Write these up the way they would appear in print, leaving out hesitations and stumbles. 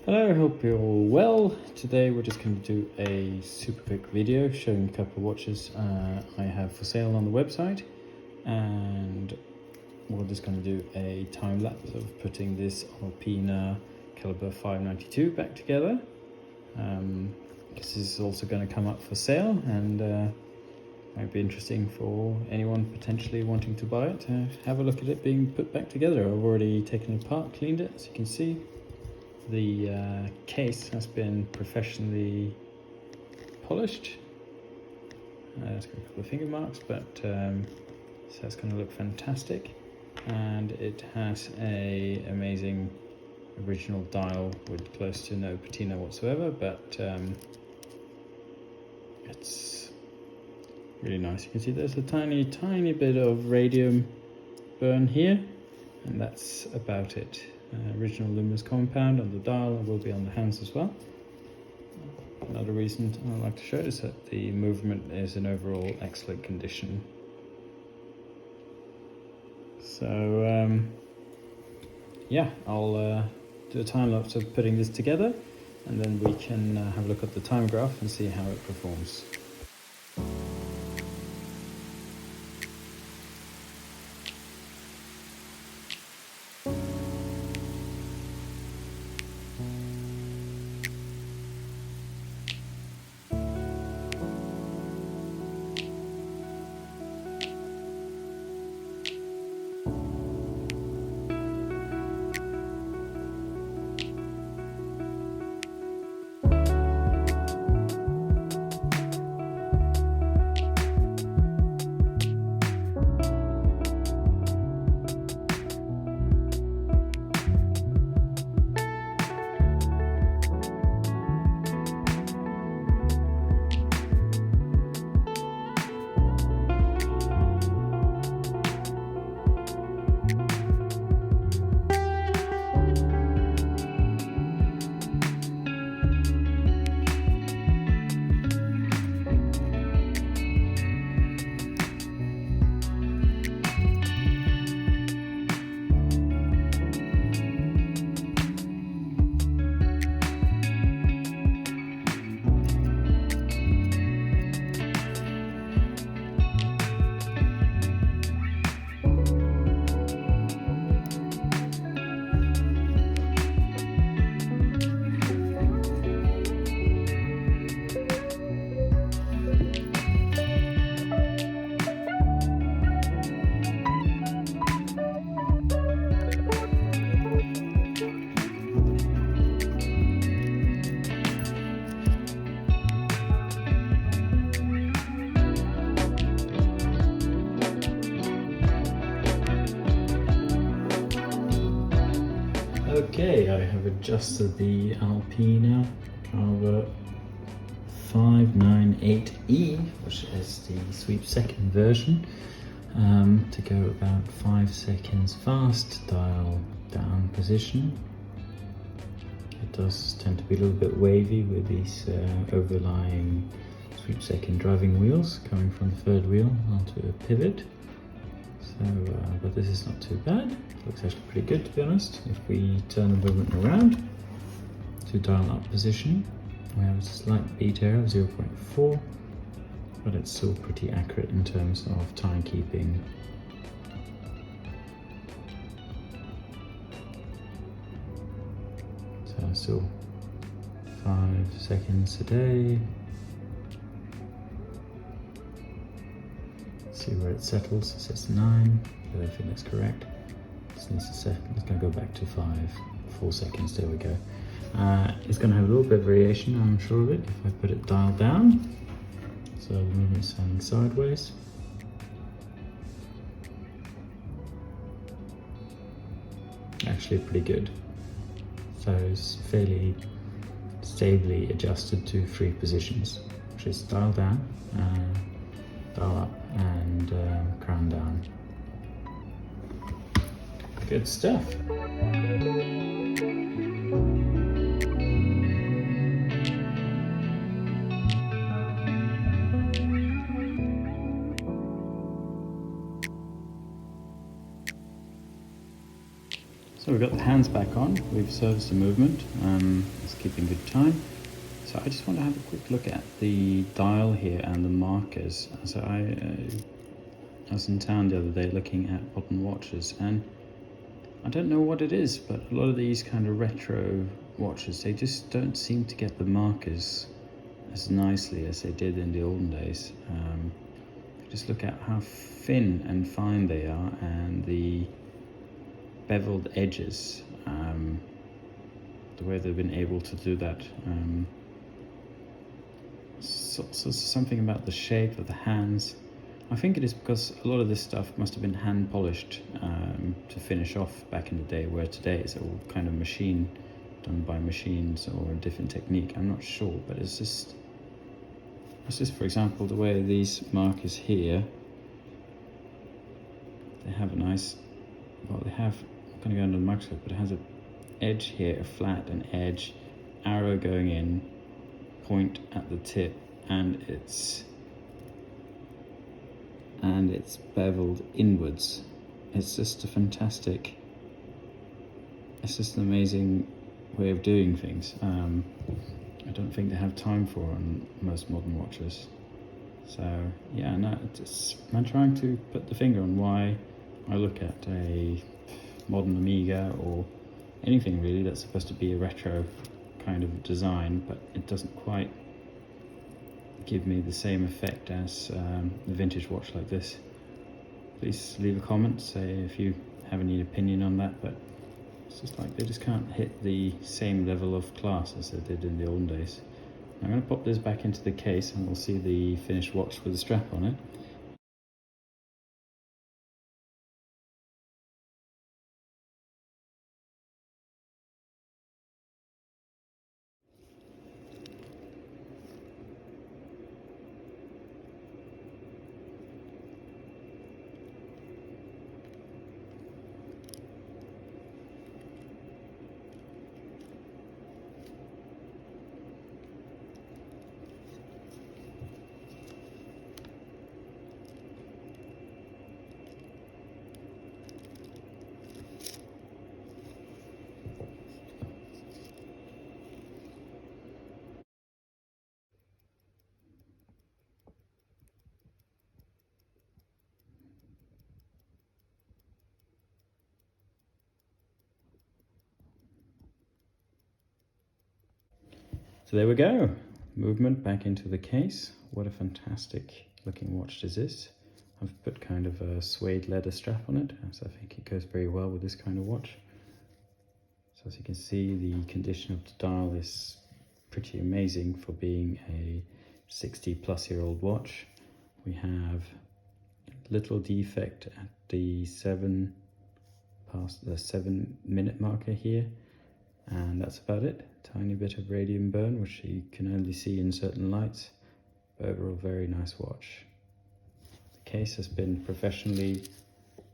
Hello, I hope you're all well. Today we're just going to do a super quick video showing a couple of watches I have for sale on the website, and we're just going to do a time lapse of putting this Alpina calibre 592 back together. This is also going to come up for sale, and might be interesting for anyone potentially wanting to buy it to have a look at it being put back together. I've already taken it apart, cleaned it, as you can see. The case has been professionally polished. It's got a couple of finger marks, but so it's going to look fantastic. And it has a amazing original dial with close to no patina whatsoever, but it's really nice. You can see there's a tiny bit of radium burn here, and that's about it. Original luminous compound on the dial and will be on the hands as well. Another reason I like to show is that the movement is in overall excellent condition. So yeah, I'll do a time lapse of putting this together, and then we can have a look at the time graph and see how it performs. Okay, I have adjusted the Alpina calibre 598E, which is the sweep second version, to go about 5 seconds fast dial down position. It does tend to be a little bit wavy with these overlying sweep second driving wheels coming from the third wheel onto a pivot. So, but this is not too bad. Looks actually pretty good, to be honest. If we turn the movement around to dial up position, we have a slight beat error of 0.4, but it's still pretty accurate in terms of timekeeping. So still 5 seconds a day. See where it settles. It says 9, but I think that's correct. This needs to set. It's going to go back to 4 seconds. There we go. It's going to have a little bit of variation, I'm sure of it, if I put it dialed down. So the movement's standing sideways. Actually pretty good. So it's fairly stably adjusted to 3 positions, which is dial down, dial up, and crown down. Good stuff. So we've got the hands back on, we've serviced the movement, it's keeping good time. So I just want to have a quick look at the dial here and the markers. So I was in town the other day looking at modern watches, and I don't know what it is, but a lot of these kind of retro watches, they just don't seem to get the markers as nicely as they did in the olden days. Just look at how thin and fine they are, and the beveled edges, the way they've been able to do that. So something about the shape of the hands. I think it is because a lot of this stuff must have been hand polished to finish off back in the day, where today it's all kind of done by machines or a different technique. I'm not sure, but it's just for example, the way these markers here, they have a nice, well, they have, I'm going to go under the microscope, but it has an edge here, a flat, an edge, arrow going in, point at the tip, and it's beveled inwards. It's just a fantastic, it's just an amazing way of doing things. I don't think they have time for on most modern watches. So yeah, no, I'm trying to put the finger on why I look at a modern Omega or anything really that's supposed to be a retro kind of design, but it doesn't quite give me the same effect as a vintage watch like this. Please leave a comment, say if you have any opinion on that, but it's just like they just can't hit the same level of class as they did in the olden days. I'm going to pop this back into the case and we'll see the finished watch with the strap on it. So there we go, movement back into the case. What a fantastic looking watch this is. I've put kind of a suede leather strap on it, so I think it goes very well with this kind of watch. So as you can see, the condition of the dial is pretty amazing for being a 60-plus-year-old watch. We have little defect at the 7-minute marker here, and that's about it. Tiny bit of radium burn, which you can only see in certain lights, but overall very nice watch. The case has been professionally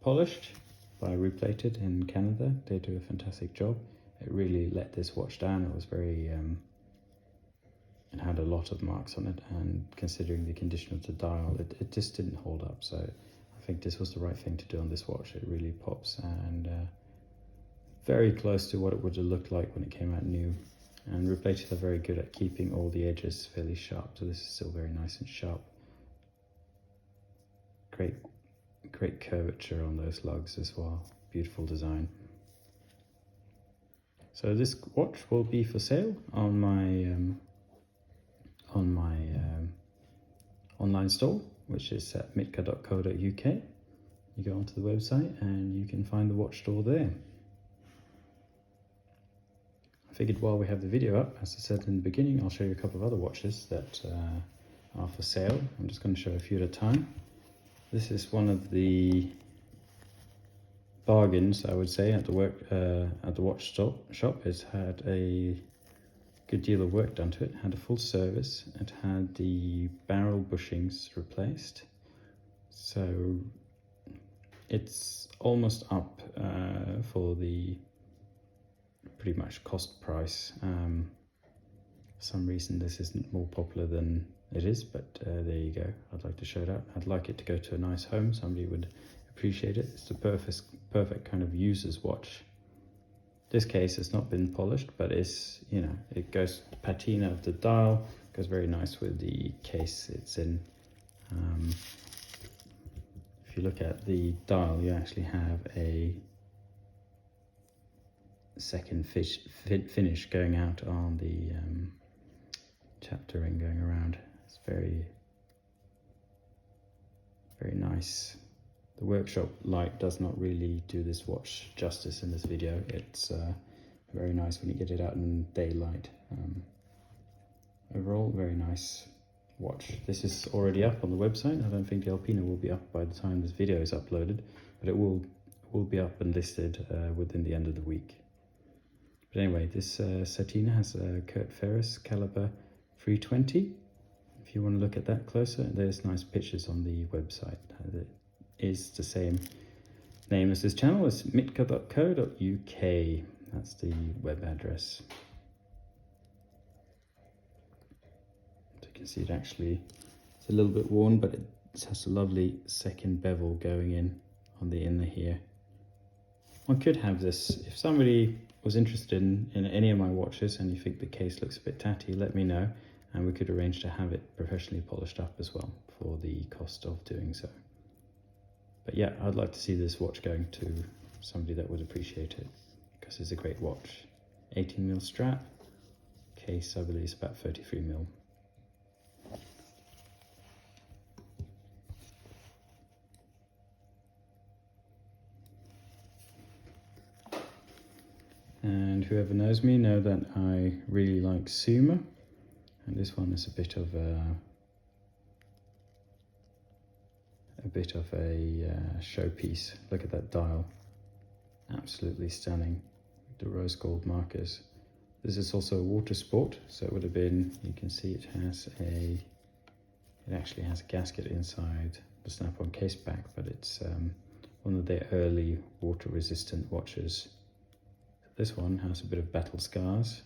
polished by Replated in Canada. They do a fantastic job. It really let this watch down. It was very, it had a lot of marks on it, and considering the condition of the dial, it just didn't hold up. So I think this was the right thing to do on this watch. It really pops, and very close to what it would have looked like when it came out new. And Replated are very good at keeping all the edges fairly sharp, so this is still very nice and sharp. Great curvature on those lugs as well. Beautiful design. So this watch will be for sale on my online store, which is at mitka.co.uk. You go onto the website and you can find the watch store there. I figured while we have the video up, as I said in the beginning, I'll show you a couple of other watches that are for sale. I'm just going to show a few at a time. This is one of the bargains, I would say, at the watch shop. It's had a good deal of work done to it. Had a full service. It had the barrel bushings replaced, so it's almost up for the pretty much cost price. For some reason this isn't more popular than it is, but there you go. I'd like to show it out. I'd like it to go to a nice home. Somebody would appreciate it. It's the perfect kind of user's watch. This case has not been polished, but it's, you know, it goes patina of the dial, goes very nice with the case it's in. If you look at the dial, you actually have a second finish going out on the chapter ring going around. It's very, very nice. The workshop light does not really do this watch justice in this video. It's very nice when you get it out in daylight. Overall, very nice watch. This is already up on the website. I don't think the Alpina will be up by the time this video is uploaded, but it will be up and listed within the end of the week. But anyway, this Satina has a Kurt Ferris caliber 320. If you want to look at that closer, there's nice pictures on the website. It is the same name as this channel. It's mitka.co.uk. That's the web address. So you can see it actually, it's a little bit worn, but it has a lovely second bevel going in on the inner here. One could have this, if somebody was interested in any of my watches and you think the case looks a bit tatty, let me know, and we could arrange to have it professionally polished up as well for the cost of doing so. But yeah, I'd like to see this watch going to somebody that would appreciate it, because it's a great watch. 18mm strap, case I believe is about 33mm. And whoever knows me know that I really like Suma, and this one is a bit of a showpiece. Look at that dial, absolutely stunning. The rose gold markers. This is also a water sport, so it would have been, you can see it actually has a gasket inside the snap-on case back, but it's one of their early water resistant watches. This one has a bit of battle scars,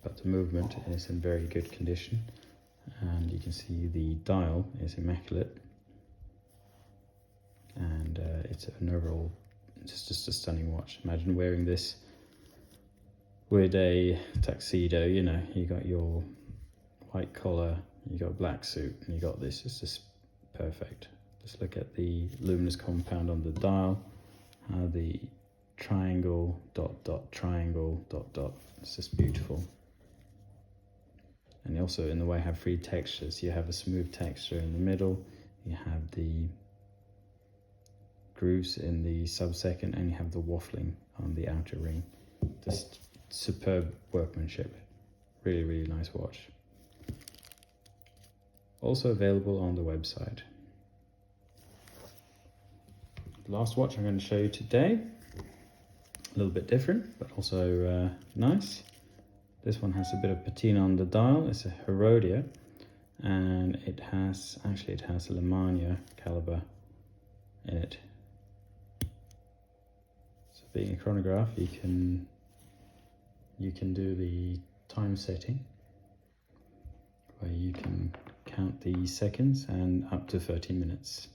but the movement is in very good condition, and you can see the dial is immaculate, and it's an overall just a stunning watch. Imagine wearing this with a tuxedo, you know, you got your white collar, you got a black suit, and you got this. It's just perfect. Just look at the luminous compound on the dial, how the triangle, dot, dot, triangle, dot, dot. It's just beautiful. And also in the way I have three textures. You have a smooth texture in the middle, you have the grooves in the sub-second, and you have the waffling on the outer ring. Just superb workmanship. Really, really nice watch. Also available on the website. The last watch I'm going to show you today, a little bit different, but also nice. This one has a bit of patina on the dial. It's a Herodia, and it has a Lemania caliber in it. So being a chronograph, you can do the time setting, where you can count the seconds and up to 30 minutes.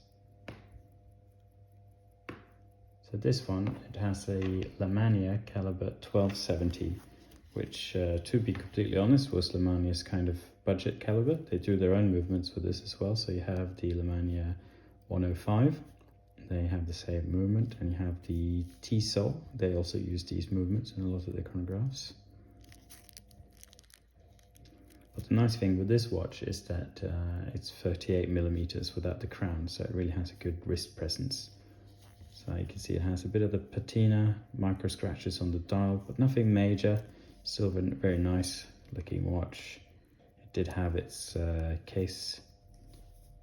So this one, it has a Lemania caliber 1270, which to be completely honest was Lemania's kind of budget caliber. They do their own movements with this as well. So you have the Lemania 105, they have the same movement, and you have the T-Sol. They also use these movements in a lot of their chronographs. But the nice thing with this watch is that it's 38mm without the crown, so it really has a good wrist presence. So you can see it has a bit of the patina, micro scratches on the dial, but nothing major. Still a very nice looking watch. It did have its case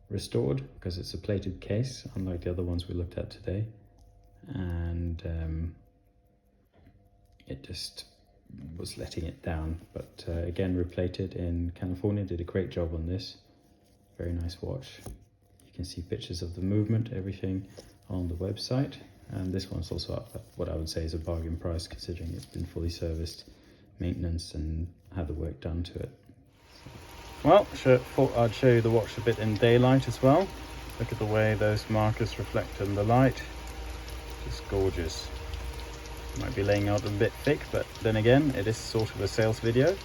restored, because it's a plated case, unlike the other ones we looked at today. And it just was letting it down, but again, replated in California, did a great job on this. Very nice watch. You can see pictures of the movement, everything on the website, and this one's also up at what I would say is a bargain price, considering it's been fully serviced, maintenance, and had the work done to it. Well, thought I'd show you the watch a bit in daylight as well. Look at the way those markers reflect in the light. Just gorgeous. Might be laying out a bit thick, but then again, it is sort of a sales video.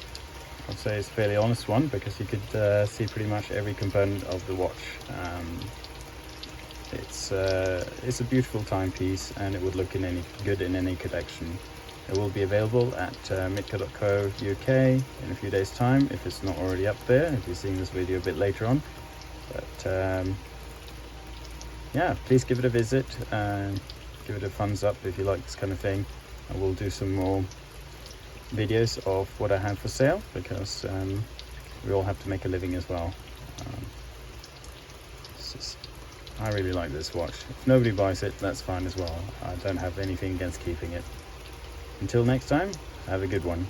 I'd say it's a fairly honest one because you could see pretty much every component of the watch. It's a beautiful timepiece, and it would look good in any collection. It will be available at mitka.co UK in a few days' time, if it's not already up there, if you're seeing this video a bit later on. But yeah, please give it a visit, give it a thumbs up if you like this kind of thing. I will do some more videos of what I have for sale, because we all have to make a living as well. I really like this watch. If nobody buys it, that's fine as well. I don't have anything against keeping it. Until next time, have a good one.